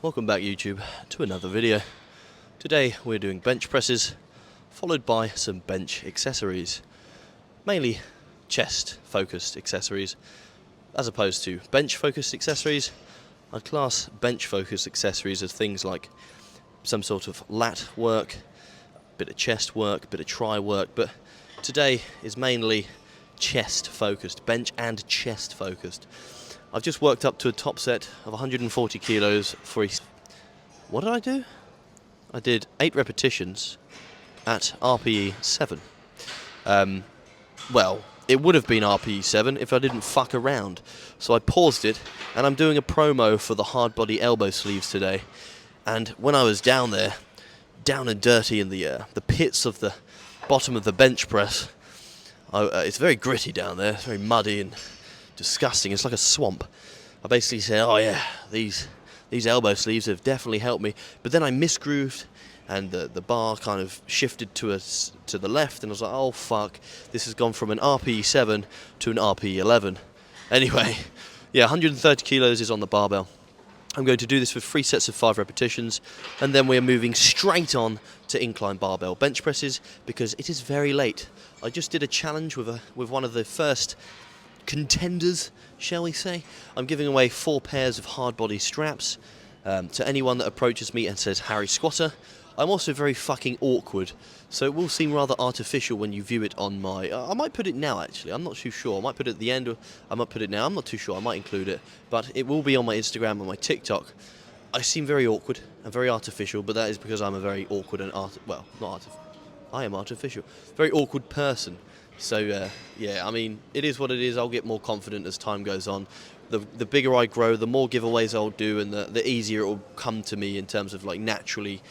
welcome back YouTube to another video. Today we're doing bench presses, followed by some bench accessories. Mainly chest focused accessories, as opposed to bench focused accessories. I class bench focused accessories as things like some sort of lat work, bit of chest work, bit of tri work, but today is mainly chest focused, bench and chest focused. I've just worked up to a top set of 140 kilos for what did I do? I did 8 repetitions at RPE 7. Well, it would have been RPE 7 if I didn't fuck around. So I paused it, and I'm doing a promo for the hard body elbow sleeves today. And when I was down there, down and dirty in the pits of the bottom of the bench press, it's very gritty down there, it's very muddy and disgusting, it's like a swamp. I basically said, oh yeah, these elbow sleeves have definitely helped me, but then I misgrooved and the bar kind of shifted to the left, and I was like, oh fuck, this has gone from an RPE 7 to an RPE 11. Anyway, yeah, 130 kilos is on the barbell. I'm going to do this for 3 sets of 5 repetitions, and then we're moving straight on to incline barbell bench presses because it is very late. I just did a challenge with one of the first contenders, shall we say. I'm giving away 4 pairs of hard body straps to anyone that approaches me and says Harry Squatter. I'm also very fucking awkward, so it will seem rather artificial when you view it on my... I might put it now, actually. I'm not too sure. I might put it at the end, or I might put it now. I'm not too sure. I might include it, but it will be on my Instagram and my TikTok. I seem very awkward and very artificial, but that is because I'm a very awkward and I am artificial. Very awkward person. So, yeah, I mean, it is what it is. I'll get more confident as time goes on. The bigger I grow, the more giveaways I'll do, and the easier it will come to me in terms of, like, naturally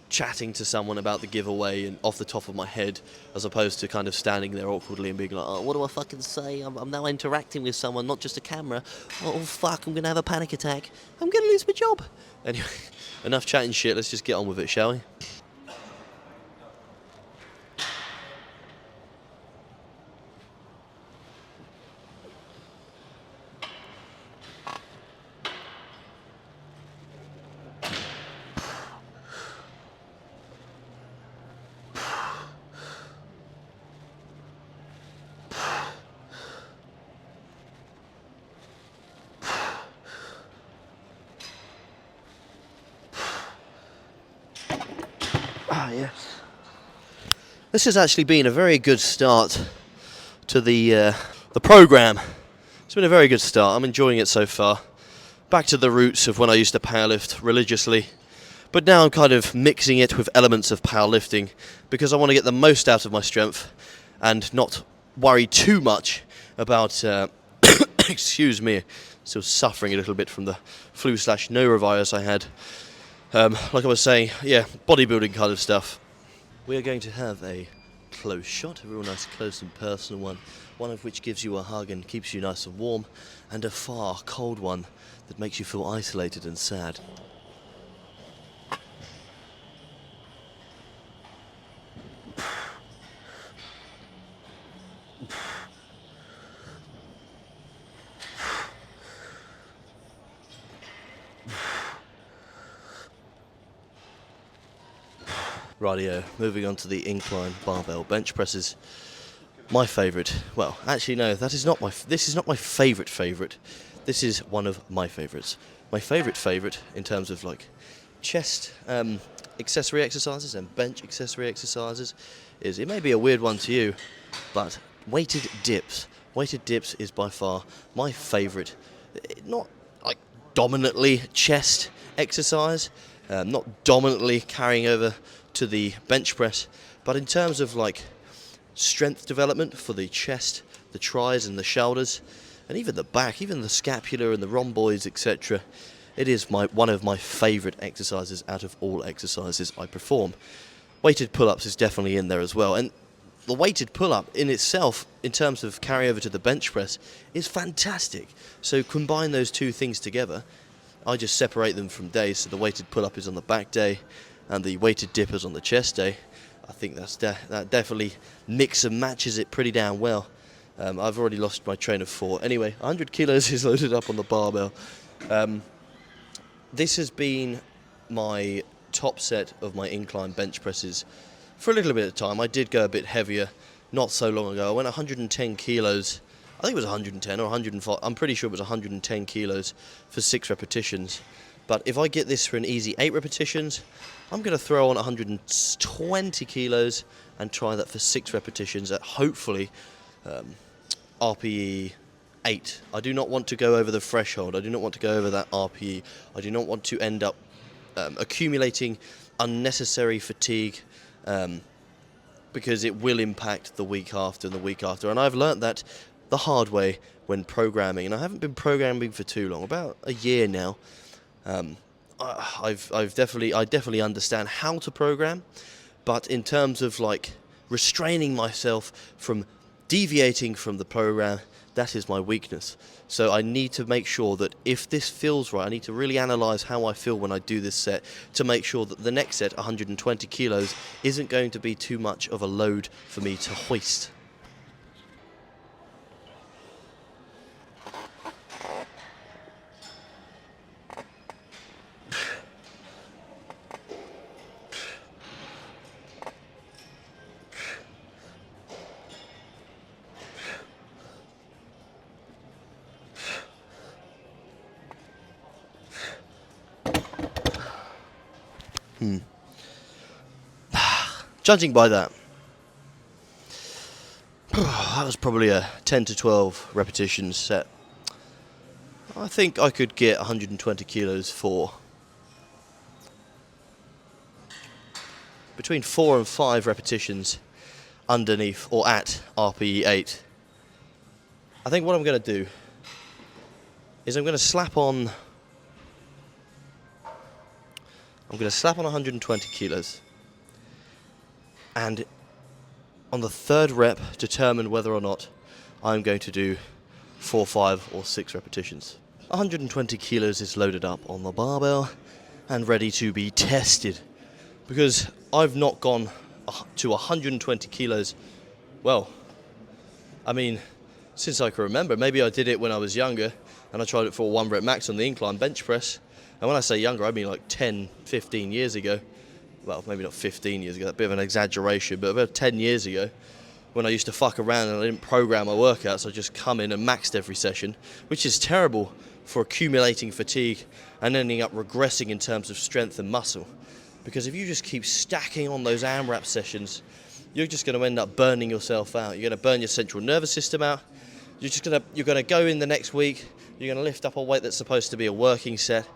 chatting to someone about the giveaway and off the top of my head, as opposed to kind of standing there awkwardly and being like, oh, what do I fucking say? I'm now interacting with someone, not just a camera. Oh, fuck, I'm going to have a panic attack. I'm going to lose my job. Anyway, enough chatting shit. Let's just get on with it, shall we? Yes. This has actually been a very good start to the program. It's been a very good start. I'm enjoying it so far. Back to the roots of when I used to powerlift religiously, but now I'm kind of mixing it with elements of powerlifting because I want to get the most out of my strength and not worry too much about excuse me, still suffering a little bit from the flu/norovirus I had. Like I was saying, yeah, bodybuilding kind of stuff. We are going to have a close shot, a real nice close and personal one of which gives you a hug and keeps you nice and warm, and a far cold one that makes you feel isolated and sad. Rightio, moving on to the incline barbell bench presses. My favourite, well, actually no, this is not my favourite. This is one of my favourites. My favourite in terms of like chest accessory exercises and bench accessory exercises is, it may be a weird one to you, but weighted dips. Weighted dips is by far my favourite. Not like dominantly chest exercise, not dominantly carrying over to the bench press, but in terms of like strength development for the chest, the tris and the shoulders, and even the back, even the scapula and the rhomboids, etc. It is one of my favourite exercises out of all exercises I perform. Weighted pull-ups is definitely in there as well, and the weighted pull-up in itself, in terms of carryover to the bench press, is fantastic. So combine those two things together. I just separate them from days, so the weighted pull-up is on the back day and the weighted dip is on the chest day. I think that definitely mix and matches it pretty damn well. I've already lost my train of thought. Anyway, 100 kilos is loaded up on the barbell. this has been my top set of my incline bench presses for a little bit of time. I did go a bit heavier not so long ago. I went 110 kilos. I think it was 110 or 105. I'm pretty sure it was 110 kilos for 6 repetitions. But if I get this for an easy 8 repetitions, I'm going to throw on 120 kilos and try that for 6 repetitions at hopefully RPE 8. I do not want to go over the threshold. I do not want to go over that RPE. I do not want to end up accumulating unnecessary fatigue because it will impact the week after and the week after. And I've learnt that the hard way when programming, and I haven't been programming for too long, about a year now. I definitely understand how to program, but in terms of like restraining myself from deviating from the program, that is my weakness. So I need to make sure that if this feels right, I need to really analyze how I feel when I do this set to make sure that the next set, 120 kilos, isn't going to be too much of a load for me to hoist. Judging by that, that was probably a 10 to 12 repetitions set. I think I could get 120 kilos for between 4 and 5 repetitions underneath or at RPE 8. I think what I'm going to do is I'm going to slap on 120 kilos. And on the 3rd rep, determine whether or not I'm going to do 4, 5 or 6 repetitions. 120 kilos is loaded up on the barbell and ready to be tested. Because I've not gone to 120 kilos, well, I mean, since I can remember. Maybe I did it when I was younger and I tried it for a 1 rep max on the incline bench press. And when I say younger, I mean like 10, 15 years ago. Well, maybe not 15 years ago, that's a bit of an exaggeration, but about 10 years ago, when I used to fuck around and I didn't program my workouts, I just come in and maxed every session, which is terrible for accumulating fatigue and ending up regressing in terms of strength and muscle. Because if you just keep stacking on those AMRAP sessions, you're just going to end up burning yourself out. You're going to burn your central nervous system out. You're going to go in the next week, you're going to lift up a weight that's supposed to be a working set,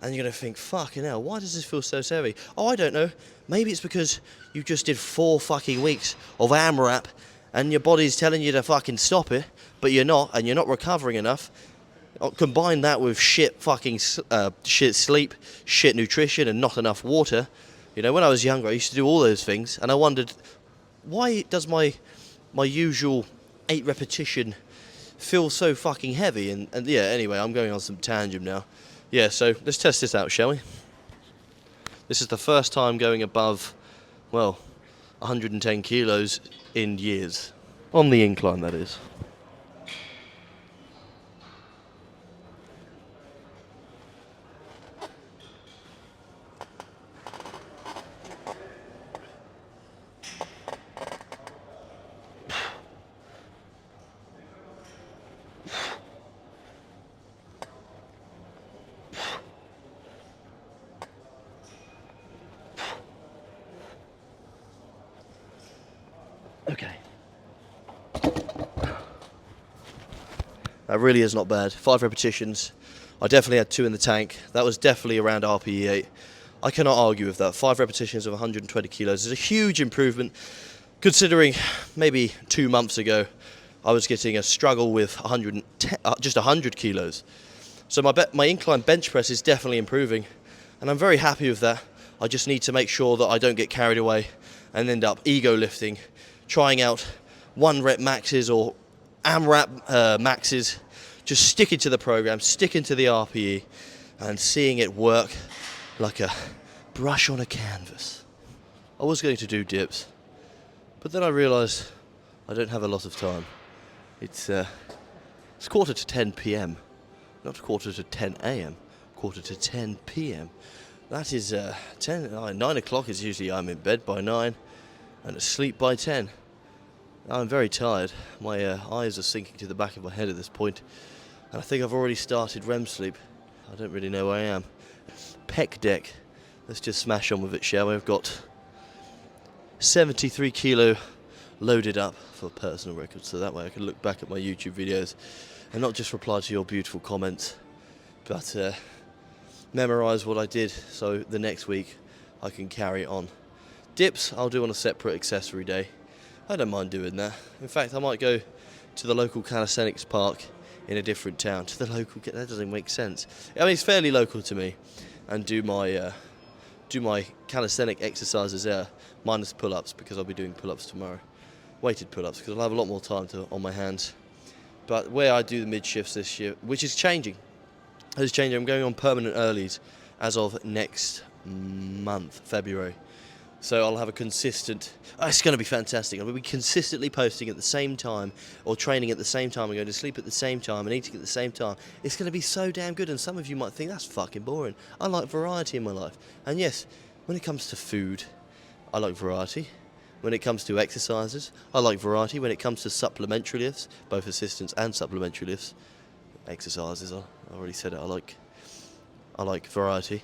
and you're going to think, fucking hell, why does this feel so heavy? Oh, I don't know. Maybe it's because you just did 4 fucking weeks of AMRAP and your body's telling you to fucking stop it, but you're not, and you're not recovering enough. Combine that with shit sleep, shit nutrition, and not enough water. You know, when I was younger, I used to do all those things, and I wondered, why does my usual 8 repetition feel so fucking heavy? And yeah, anyway, I'm going on some tangent now. Yeah, so let's test this out, shall we? This is the first time going above, well, 110 kilos in years. On the incline, that is. Okay. That really is not bad. 5 repetitions. I definitely had 2 in the tank. That was definitely around RPE 8. I cannot argue with that. 5 repetitions of 120 kilos is a huge improvement, considering maybe 2 months ago I was getting a struggle with just 100 kilos. So my incline bench press is definitely improving, and I'm very happy with that. I just need to make sure that I don't get carried away and end up ego lifting, trying out 1 rep maxes or AMRAP maxes, just sticking to the program, sticking to the RPE, and seeing it work like a brush on a canvas. I was going to do dips, but then I realised I don't have a lot of time. It's 10:15 p.m, not 10:45 a.m, quarter to 10 p.m. That is 9 o'clock is usually I'm in bed by 9 and asleep by 10. I'm very tired. My eyes are sinking to the back of my head at this point, and I think I've already started REM sleep. I don't really know where I am. Pec deck. Let's just smash on with it, shall we? I've got 73 kilo loaded up for personal records, so that way I can look back at my YouTube videos and not just reply to your beautiful comments, but memorize what I did so the next week I can carry on. Dips I'll do on a separate accessory day. I don't mind doing that. In fact, I might go to the local calisthenics park in a different town. To the local, that doesn't make sense. I mean, it's fairly local to me, and do my calisthenic exercises there, minus pull-ups, because I'll be doing pull-ups tomorrow. Weighted pull-ups, because I'll have a lot more time on my hands. But where I do the mid-shifts this year, which is changing. It's changing. I'm going on permanent earlies as of next month, February. So I'll have a consistent... it's going to be fantastic. I'll be consistently posting at the same time, or training at the same time, and going to sleep at the same time, and eating at the same time. It's going to be so damn good, and some of you might think that's fucking boring. I like variety in my life. And yes, when it comes to food, I like variety. When it comes to exercises, I like variety. When it comes to supplementary lifts, both assistance and supplementary lifts, exercises, I already said it, I like variety.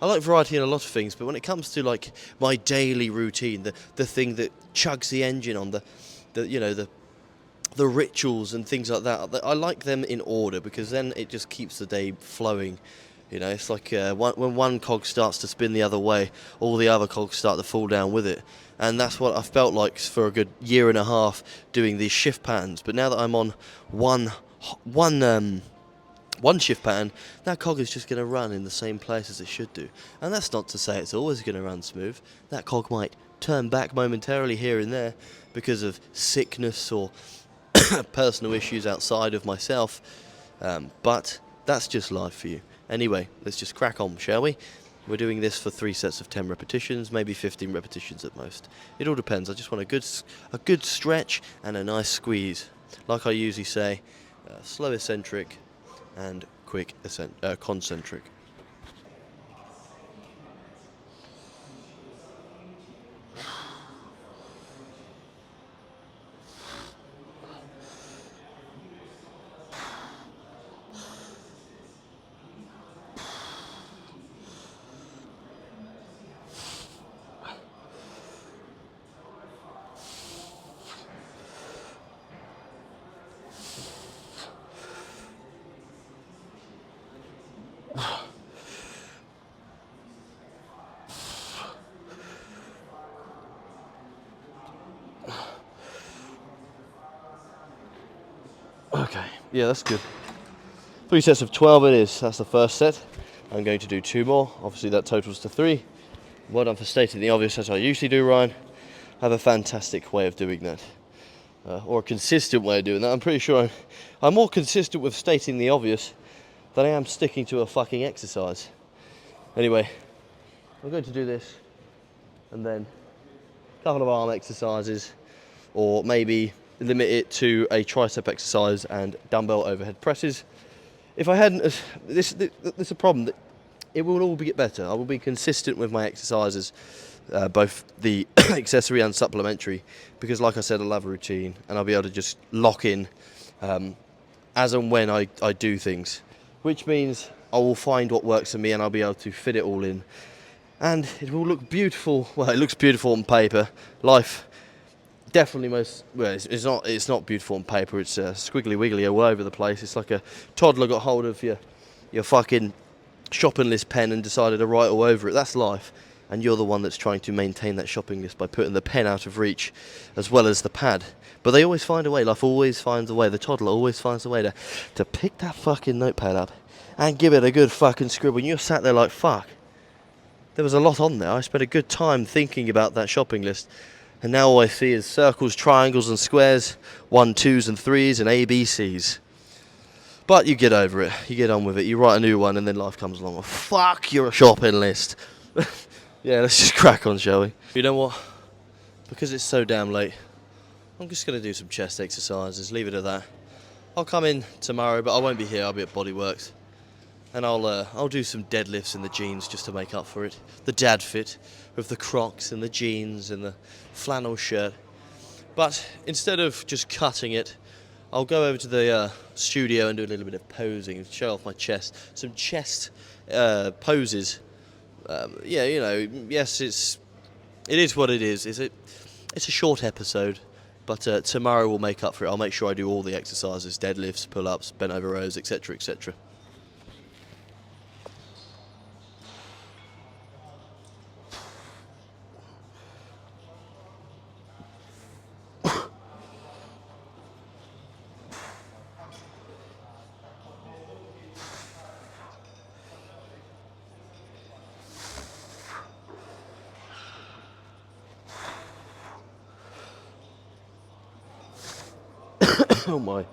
I like variety in a lot of things, but when it comes to like my daily routine, the thing that chugs the engine on, the rituals and things like that, I like them in order, because then it just keeps the day flowing. You know, it's like when one cog starts to spin the other way, all the other cogs start to fall down with it. And that's what I felt like for a good year and a half doing these shift patterns. But now that I'm on one shift pattern, that cog is just going to run in the same place as it should do. And that's not to say it's always going to run smooth. That cog might turn back momentarily here and there because of sickness or personal issues outside of myself. But that's just life for you. Anyway, let's just crack on, shall we? We're doing this for 3 sets of 10 repetitions, maybe 15 repetitions at most. It all depends. I just want a good stretch and a nice squeeze. Like I usually say, slow eccentric and quick concentric. Okay, yeah, that's good. 3 sets of 12 it is. That's the first set. I'm going to do 2 more. Obviously that totals to 3. Well done for stating the obvious, as I usually do, Ryan. I have a fantastic way of doing that. Or a consistent way of doing that. I'm pretty sure I'm more consistent with stating the obvious than I am sticking to a fucking exercise. Anyway, I'm going to do this, and then a couple of arm exercises, or maybe limit it to a tricep exercise and dumbbell overhead presses. If I hadn't, this is a problem, that it will all get better. I will be consistent with my exercises, both the accessory and supplementary, because like I said, I'll have a routine, and I'll be able to just lock in as and when I do things, which means I will find what works for me, and I'll be able to fit it all in, and it will look beautiful. Well, it looks beautiful on paper. Life definitely it's not beautiful on paper. It's squiggly wiggly all over the place. It's like a toddler got hold of your fucking shopping list pen and decided to write all over it. That's life, and you're the one that's trying to maintain that shopping list by putting the pen out of reach as well as the pad. But they always find a way. Life always finds a way. The toddler always finds a way to pick that fucking notepad up and give it a good fucking scribble. And you're sat there like, fuck, there was a lot on there. I spent a good time thinking about that shopping list, and now all I see is circles, triangles and squares, 1, 2s and 3s and ABCs. But you get over it, you get on with it, you write a new one, and then life comes along. Oh, fuck your shopping list. Yeah, let's just crack on, shall we? You know what? Because it's so damn late, I'm just going to do some chest exercises, leave it at that. I'll come in tomorrow, but I won't be here, I'll be at Bodyworks. and I'll do some deadlifts in the jeans just to make up for it. The dad fit with the Crocs and the jeans and the flannel shirt. But instead of just cutting it, I'll go over to the studio and do a little bit of posing, show off my chest, some chest poses. Yeah, you know, yes, it is what it is. It's a short episode, but tomorrow will make up for it. I'll make sure I do all the exercises, deadlifts, pull-ups, bent over rows, etc., etc. Oh my. Okay.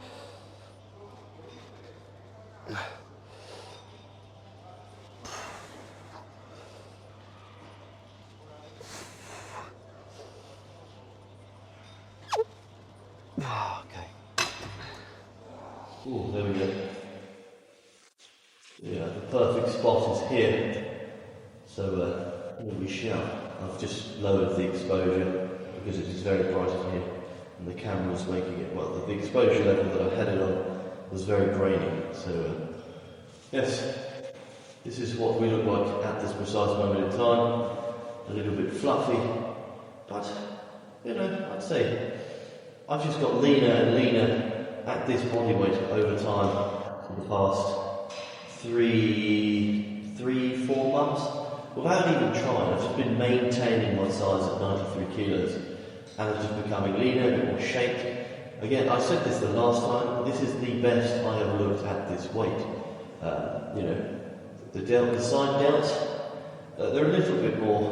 Oh, there we go. Yeah, the perfect spot is here. So, when we shout, I've just lowered the exposure because it is very bright in here. And the camera was making it, well, the exposure level that I had it on was very grainy. So, yes, this is what we look like at this precise moment in time. A little bit fluffy, but, you know, I'd say I've just got leaner and leaner at this body weight over time for the past 3-4 months. Without even trying, I've just been maintaining my size at 93 kilos. And I'm just becoming leaner, a bit more shaped. Again, I said this the last time, this is the best I have looked at this weight. You know, the side delts, they're a little bit more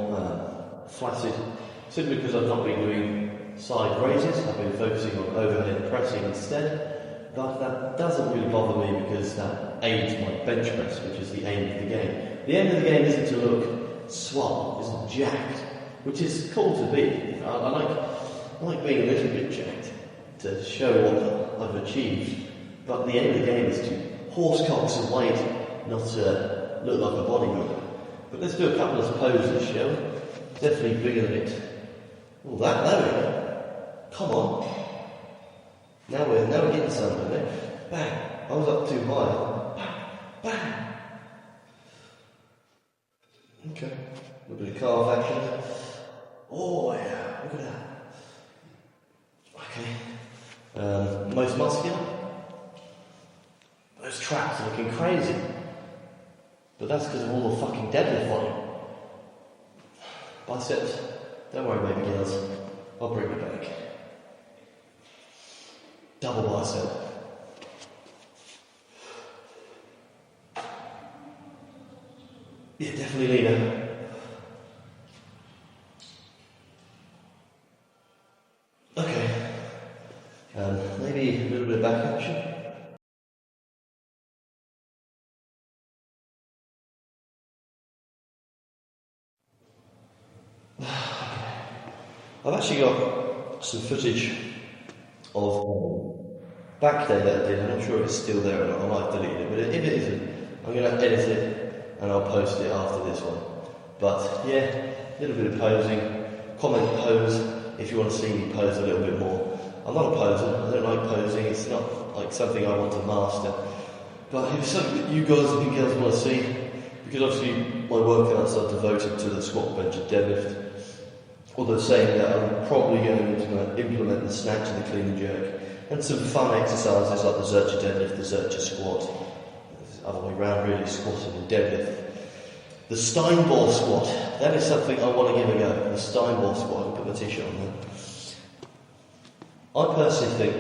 flaccid, simply because I've not been doing side raises, I've been focusing on overhead pressing instead. But that doesn't really bother me because that aids my bench press, which is the aim of the game. The aim of the game isn't to look swole, isn't jacked, which is cool to be. I like being a little bit jacked to show what I've achieved, but the aim of the game is to horse-cock some weight, not look like a bodybuilder. But let's do a couple of poses, shall we? Definitely bigger than it. Oh, there we go. Come on. Now we're getting somewhere there. Bang. I was up too high. Bang. Bang. Okay. A little bit of calf action. Oh yeah, look at that. Okay. Most muscular. Those traps are looking crazy. But that's because of all the fucking deadlift volume. Biceps. Don't worry, baby girls. I'll bring it back. Double bicep. Yeah, definitely leaner. Okay. Maybe a little bit of back action. I've actually got some footage of back day that I did. I'm not sure if it's still there or not. I might delete it, but if it isn't, I'm going to edit it and I'll post it after this one. But yeah, a little bit of posing. Comment pose if you want to see me pose a little bit more. I'm not a poser. I don't like posing. It's not like something I want to master. But if it's something that you guys and girls want to see, because obviously my workouts are devoted to the squat, bench and deadlift. Although saying that, I'm probably going to implement the snatch and the clean and jerk, and some fun exercises like the Zercher deadlift, the Zercher squat. The other way around, really, squatting and deadlift. The Steinball squat, that is something I want to give a go. The Steinball squat, I'll put my t-shirt on there. I personally think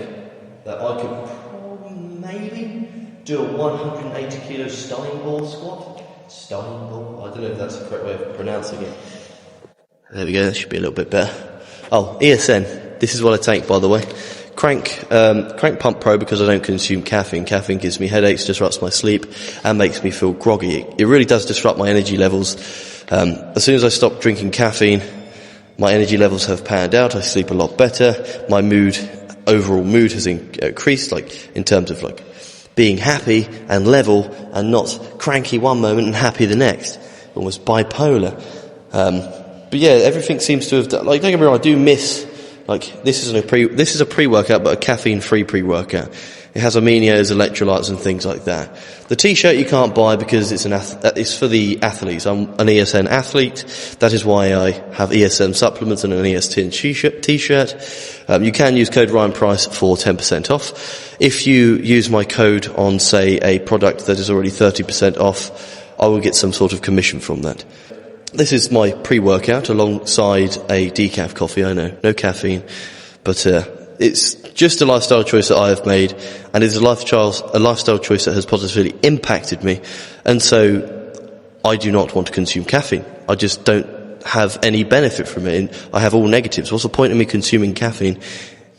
that I could probably maybe do a 180 kilo Steinball squat. Steinball, I don't know if that's the correct way of pronouncing it. There we go, that should be a little bit better. Oh, ESN, this is what I take, by the way. Crank Pump Pro, because I don't consume caffeine. Caffeine gives me headaches, disrupts my sleep, and makes me feel groggy. It really does disrupt my energy levels. As soon as I stop drinking caffeine, my energy levels have panned out, I sleep a lot better, my overall mood has increased, like, in terms of, like, being happy and level and not cranky one moment and happy the next. Almost bipolar. But yeah, everything seems to have done, like, don't get me wrong, I do miss, like, this is a pre-workout, but a caffeine-free pre-workout. It has aminos, electrolytes and things like that. The t-shirt you can't buy because it's for the athletes. I'm an ESN athlete. That is why I have ESN supplements and an ESN t-shirt. You can use code RyanPrice for 10% off. If you use my code on, say, a product that is already 30% off, I will get some sort of commission from that. This is my pre-workout alongside a decaf coffee. I know, no caffeine, but it's just a lifestyle choice that I have made, and it's a lifestyle choice that has positively impacted me, and so I do not want to consume caffeine. I just don't have any benefit from it, and I have all negatives. What's the point of me consuming caffeine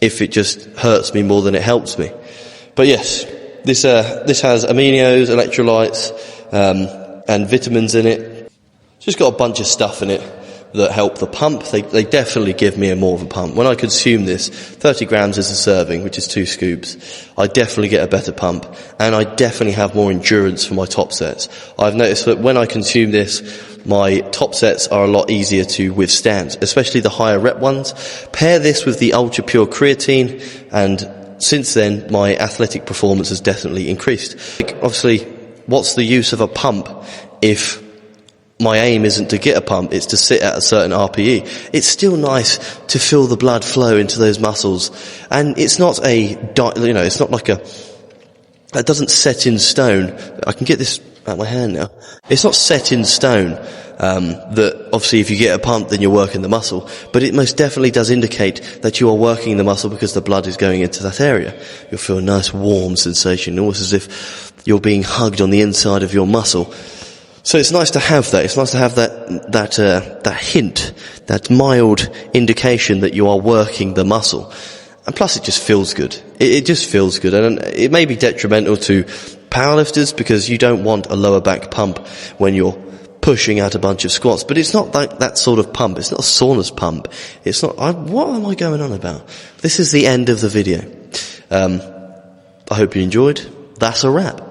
if it just hurts me more than it helps me? But yes, this has aminos, electrolytes, and vitamins in it. It's just got a bunch of stuff in it that help the pump. They definitely give me more of a pump. When I consume this, 30 grams is a serving, which is 2 scoops. I definitely get a better pump, and I definitely have more endurance for my top sets. I've noticed that when I consume this, my top sets are a lot easier to withstand, especially the higher rep ones. Pair this with the ultra pure creatine, and since then, my athletic performance has definitely increased. Obviously, what's the use of a pump if my aim isn't to get a pump, it's to sit at a certain RPE? It's still nice to feel the blood flow into those muscles. And it's not it's not like it doesn't set in stone. I can get this out of my hand now. It's not set in stone, that obviously if you get a pump then you're working the muscle. But it most definitely does indicate that you are working the muscle because the blood is going into that area. You'll feel a nice warm sensation, almost as if you're being hugged on the inside of your muscle. So it's nice to have that. It's nice to have that hint, that mild indication that you are working the muscle. And plus it just feels good. It just feels good. And it may be detrimental to powerlifters because you don't want a lower back pump when you're pushing out a bunch of squats. But it's not that sort of pump. It's not a saunas pump. It's not, what am I going on about? This is the end of the video. I hope you enjoyed. That's a wrap.